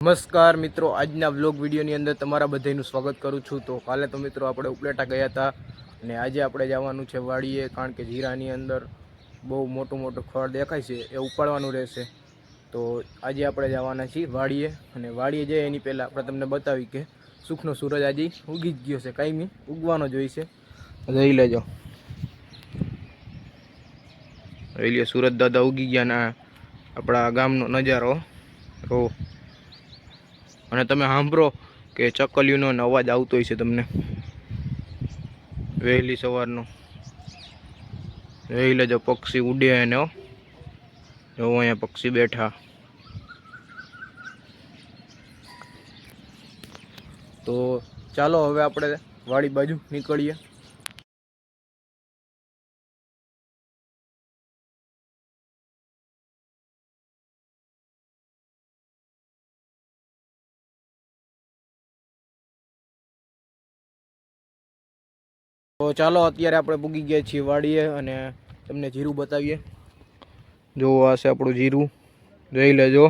નમસ્કાર મિત્રો, આજના વ્લોગ વિડીયોની અંદર તમારા બધાનું સ્વાગત કરું છું। તો કાલે તો મિત્રો આપણે ઉપલેટા ગયા હતા અને આજે આપણે જવાનું છે વાડીએ, કારણ કે જીરાની અંદર બહુ મોટું મોટું ફળ દેખાય છે, એ ઉપાડવાનું રહેશે। તો આજે આપણે જવાના છીએ વાડીએ, અને વાડીએ જઈએ એની પહેલાં આપણે તમને બતાવી કે સુખનો સૂરજ આજે ઉગી જ ગયો છે, કાંઈ ઉગવાનો જ હોય છે। જોઈ લેજો, જોઈ લે, સુરજ દાદા ઉગી ગયા ને આપણા ગામનો નજારો રો। અને તમે સાંભળો કે ચકલીઓનો અવાજ આવતો હોય છે તમને વહેલી સવારનો। જોઈ લેજો, પક્ષી ઉડે એને, જો અહીંયા પક્ષી બેઠા। તો ચાલો હવે આપણે વાડી બાજુ નીકળીએ। તો ચાલો અત્યારે આપણે પૂગી ગયા છીએ વાડીએ અને તમને જીરું બતાવીએ। જો આ છે આપણું જીરું, જોઈ લેજો।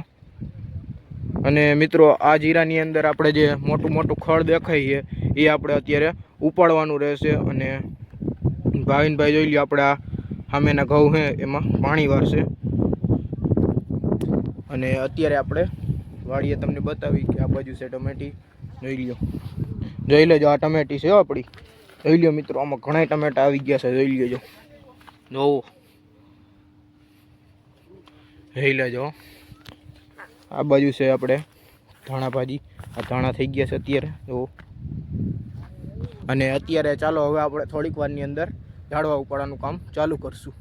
અને મિત્રો, આ જીરાની અંદર આપણે જે મોટું મોટું ખડ દેખાય છે એ આપણે અત્યારે ઉપાડવાનું રહેશે। અને ભાવિનભાઈ જોઈ લ્યો, આપણા સામેના ઘઉં છે એમાં પાણી વારશે। અને અત્યારે આપણે વાડીએ તમને બતાવી કે આ બાજુ છે ટમેટી, જોઈ લ્યો, જોઈ લેજો, આ ટમેટી છે આપણી, જોઈ લ્યો મિત્રો, આમાં ઘણા ટમેટા આવી ગયા છે, જોઈ લેજો, જોવો, જોઈ લેજો। આ બાજુ છે આપણે ધાણા ભાજી, આ ધાણા થઈ ગયા છે અત્યારે, જોવો। અને અત્યારે ચાલો હવે આપણે થોડીક વારની અંદર ઝાડવા ઉપાડવાનું કામ ચાલુ કરશું।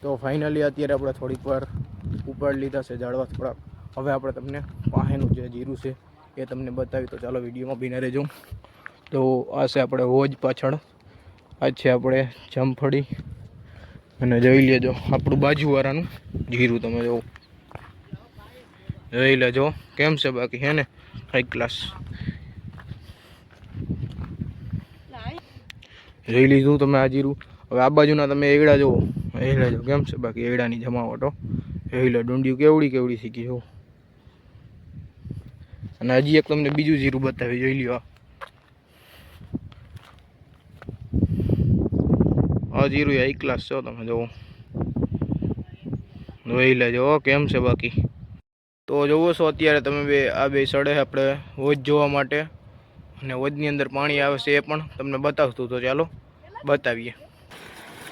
તો ફાઇનલી અત્યારે આપણે થોડીક વાર ઉપાડી લીધા છે ઝાડવા થોડાક। હવે આપણે તમને પાસેનું જે જીરું છે એ તમને બતાવી, તો ચાલો વિડીયોમાં બિના રહેજો। તો આ છે આપણે હોજ પાછળ, આ છે આપણે જામફળી, અને જોઈ લેજો આપણું બાજુવાળાનું જીરું, તમે જો જોઈ લેજો કેમ છે, બાકી હે ને હાઈ ક્લાસ। જોઈ લીધું તમે આ જીરું। હવે આ બાજુના તમે એગડા જુઓ, જોઈ લેજો કેમ છે, બાકી એગડાની જમાવટો જોઈ લો, ડુંડિયું કેવડી કેવડી શીખી જો। અને હજી એક તમને બીજું જીરું બતાવી, જોઈ લ્યો, આ જીરું હાઈ ક્લાસ છો, તમે જોવો, જોઈ લેજો કેમ છે બાકી। તો જોવો છો અત્યારે તમે આ બે સડે આપણે હોજ જોવા માટે, અને હોજની અંદર પાણી આવે છે એ પણ તમને બતાવતું, તો ચાલો બતાવીએ।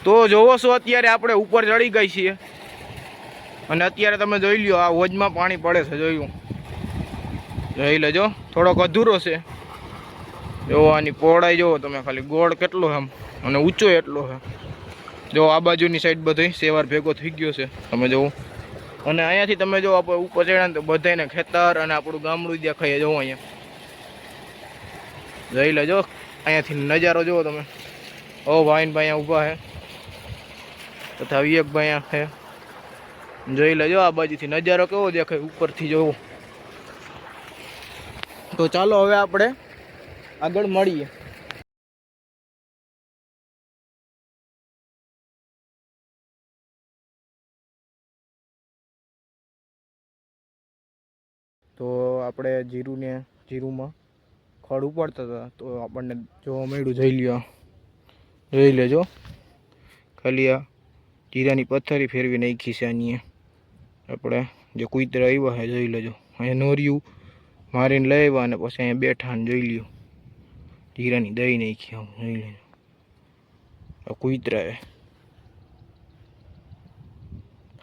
તો જોવો છો અત્યારે આપણે ઉપર ચડી ગઈ છીએ, અને અત્યારે તમે જોઈ લ્યો આ હોજમાં પાણી પડે છે, જોયું, જોઈ લેજો, થોડોક અધૂરો છે, જો આની પહોળાઈ જોવો તમે ખાલી, ગોળ કેટલો છે આમ, અને ઊંચો એટલો છે, જો આ બાજુની સાઈડ બધો સેવાર ભેગો થઈ ગયો છે, તમે જોવો। અને અહીંયાથી તમે જો આપણે ઉપર ચડ્યા ને તો બધાને ખેતર અને આપણું ગામડું દેખાય, જોવો અહીંયા, જોઈ લેજો, અહીંયાથી નજારો જુઓ તમે। ઓ ભાઈનભાઈ અહીંયા ઊભા છે, તથા વિવેકભાઈ અહીંયા છે, જોઈ લેજો આ બાજુથી નજારો કેવો દેખાય ઉપરથી, જોવો। તો ચાલો હવે આપણે આગળ મળીએ। તો આપણે જીરુંમાં ખડ ઉપાડતા હતા, તો આપણને જોવા મળ્યું, જોઈ લ્યો, જોઈ લેજો, ખાલી આ જીરાની પથ્થરી ફેરવી નાખી છે આની આપણે, જે કુતરા આવ્યા છે, જોઈ લેજો, અહીંયા નોરિયું મારીને લઈ આવ્યા અને પછી અહીંયા બેઠા ને જોઈ લ્યો, જીરાની દહીં નાખી, આમ જોઈ લેજો, આ કુતરાએ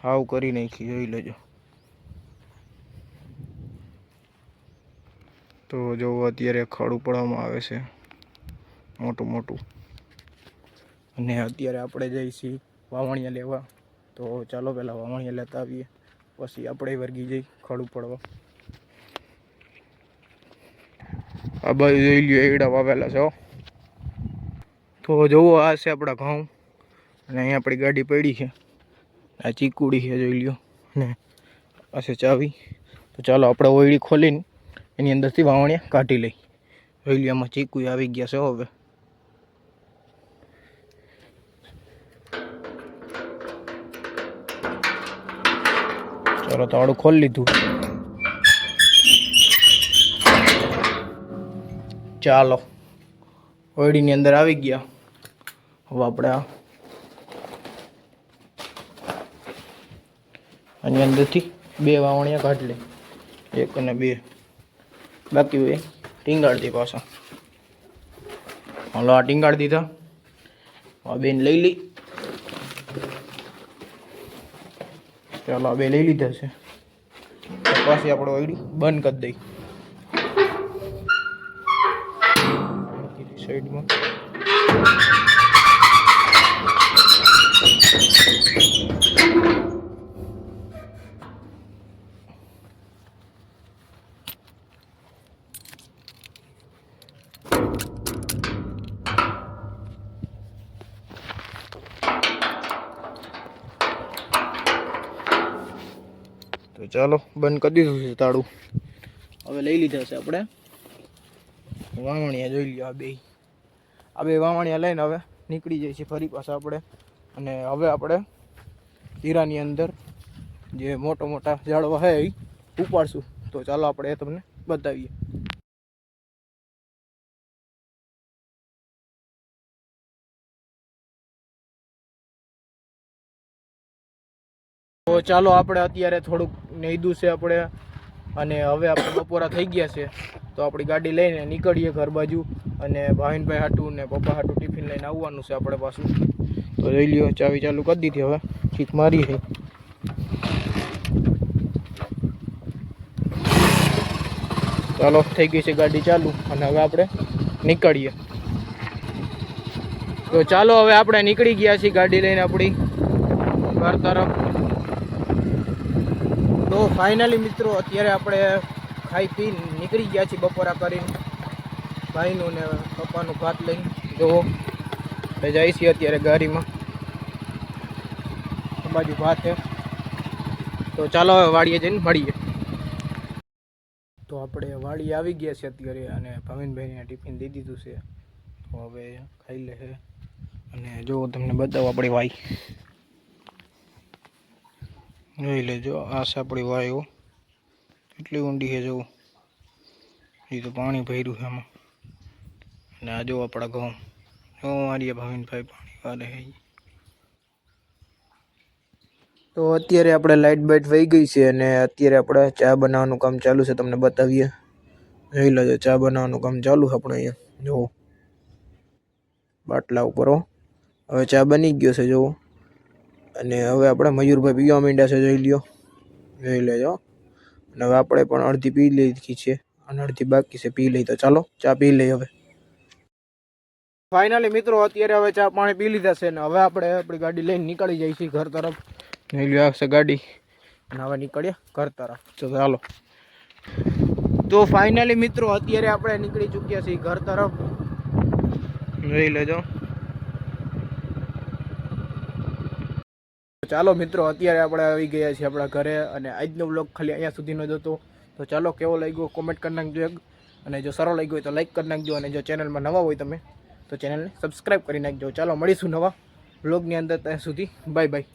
હાવ કરી નાખી, જોઈ લેજો। તો જો અત્યારે ખડ ઉપાડવામાં આવે છે મોટું મોટું, અને અત્યારે આપણે જઈએ છીએ વાવણિયા લેવા। તો ચાલો પહેલાં વાવણિયા લેતા આવીએ, પછી આપણે વર્ગી જઈ ખડ ઉપાડવા। આ બાજુ જોઈ લ્યો એગડા વાવેલા છે। તો જોવો આ છે આપણા ઘઉં, અને અહીંયા આપણી ગાડી પડી છે, આ ચીકુડી છે, જોઈ લ્યો, અને આ છે ચાવી। તો ચાલો આપણે ઓયડી ખોલીને એની અંદરથી વાવણિયા કાઢી લઈ. વેલિયામાં ચીકુ આવી ગયા છે હવે. ચાલો તાળું ખોલી લીધું. ચાલો ઓયડીની અંદર આવી ગયા. હવે આપણે આની અંદરથી 2 વાવણિયા કાઢી લઈ. 1 અને 2 બાકી હોય ટીંગાડી દે પાછા. હાલો આ ટીંગાડી દીધા. આ બેન લઈ લઈ. ચાલો આ 2 લઈ લીધા છે. પાછી આપણે ઓયડી બંધ કરી દઈ સાઈડમાં. તો ચાલો બંધ કરી દીધું છે તાળું. હવે લઈ લીધા છે આપણે વાવણિયા. જોઈ લો આ બે વાવણિયા લઈને હવે નીકળી જાય છે ફરી પાછા આપણે. અને હવે આપણે હીરાની અંદર જે મોટા ઝાડવા છે એ ઉપાડશું. તો ચાલો આપણે એ તમને બતાવીએ. તો ચાલો આપણે અત્યારે થોડુંક નેહ્યું છે આપણે. અને હવે આપણે બપોરા થઈ ગયા છે. તો આપણી ગાડી લઈને નીકળીએ ઘર બાજુ. અને ભાવિનભાઈ હાટું ને પપ્પા હાટું ટિફિન લઈને આવવાનું છે આપણે પાછું. તો જોઈ લ્યો ચાવી ચાલુ કરી દીધી. હવે ચીક મારી છે. ચાલો થઈ ગઈ છે ગાડી ચાલુ. અને હવે આપણે નીકળીએ. તો ચાલો હવે આપણે નીકળી ગયા છીએ ગાડી લઈને આપણી ઘર તરફ. તો ફાઇનલી મિત્રો અત્યારે આપણે ખાઈ પી નીકળી ગયા છીએ બપોરા કરીને. ભાઈનું ને પપ્પાનું ભાત લઈને જો જાય છીએ અત્યારે ગાડીમાં. બાજુ ભાત છે. તો ચાલો હવે વાડીએ જઈને મળીએ. તો આપણે વાડી આવી ગયા છે અત્યારે. અને ભાવિનભાઈને ટિફિન દઈ દીધું છે. તો હવે ખાઈ લે છે. અને જો તમને બતાવો આપણી વાઈ જોઈ લેજો. આ છે આપણી વાયો. કેટલી ઊંડી છે જુઓ. એ તો પાણી ભર્યું છે આમાં. અને આ જો આપણા ઘઉં મારીએ ભાવિનભાઈ પાણી વાળે. તો અત્યારે આપણે લાઇટ બાઇટ વહી ગઈ છે. અને અત્યારે આપણે ચા બનાવવાનું કામ ચાલુ છે. તમને બતાવીએ. જોઈ લેજો ચા બનાવવાનું કામ ચાલુ છે આપણે અહીંયા. જુઓ બાટલા ઉપર હવે ચા બની ગયો છે જુઓ. અને હવે આપણે મયુરભાઈ પીવા માંડ્યા છે. જોઈ લ્યો. જોઈ લેજો. અને હવે આપણે પણ અડધી પી લીધી છે અને અડધી બાકી છે પી લઈ. તો ચાલો ચા પી લઈ હવે. ફાઇનલી મિત્રો અત્યારે હવે ચા પાણી પી લીધા છે. ને હવે આપણે આપણી ગાડી લઈને નીકળી જઈએ છીએ ઘર તરફ. જોઈ લ્યો આવશે ગાડી. અને હવે નીકળીએ ઘર તરફ. તો ચાલો. તો ફાઇનલી મિત્રો અત્યારે આપણે નીકળી ચૂક્યા છીએ ઘર તરફ. જોઈ લેજો. ચાલો મિત્રો અત્યારે આપણે આવી ગયા છીએ આપણા ઘરે. અને આજનો બ્લોગ ખાલી અહીંયા સુધીનો જ હતો. તો ચાલો કેવો લાગ્યો કોમેન્ટ કરી નાખજો. અને જો સારો લાગ્યો હોય તો લાઈક કરી નાખજો. અને જો ચેનલમાં નવા હોય તમે તો ચેનલને સબસ્ક્રાઈબ કરી નાખજો. ચાલો મળીશું નવા બ્લોગની અંદર. ત્યાં સુધી બાય બાય.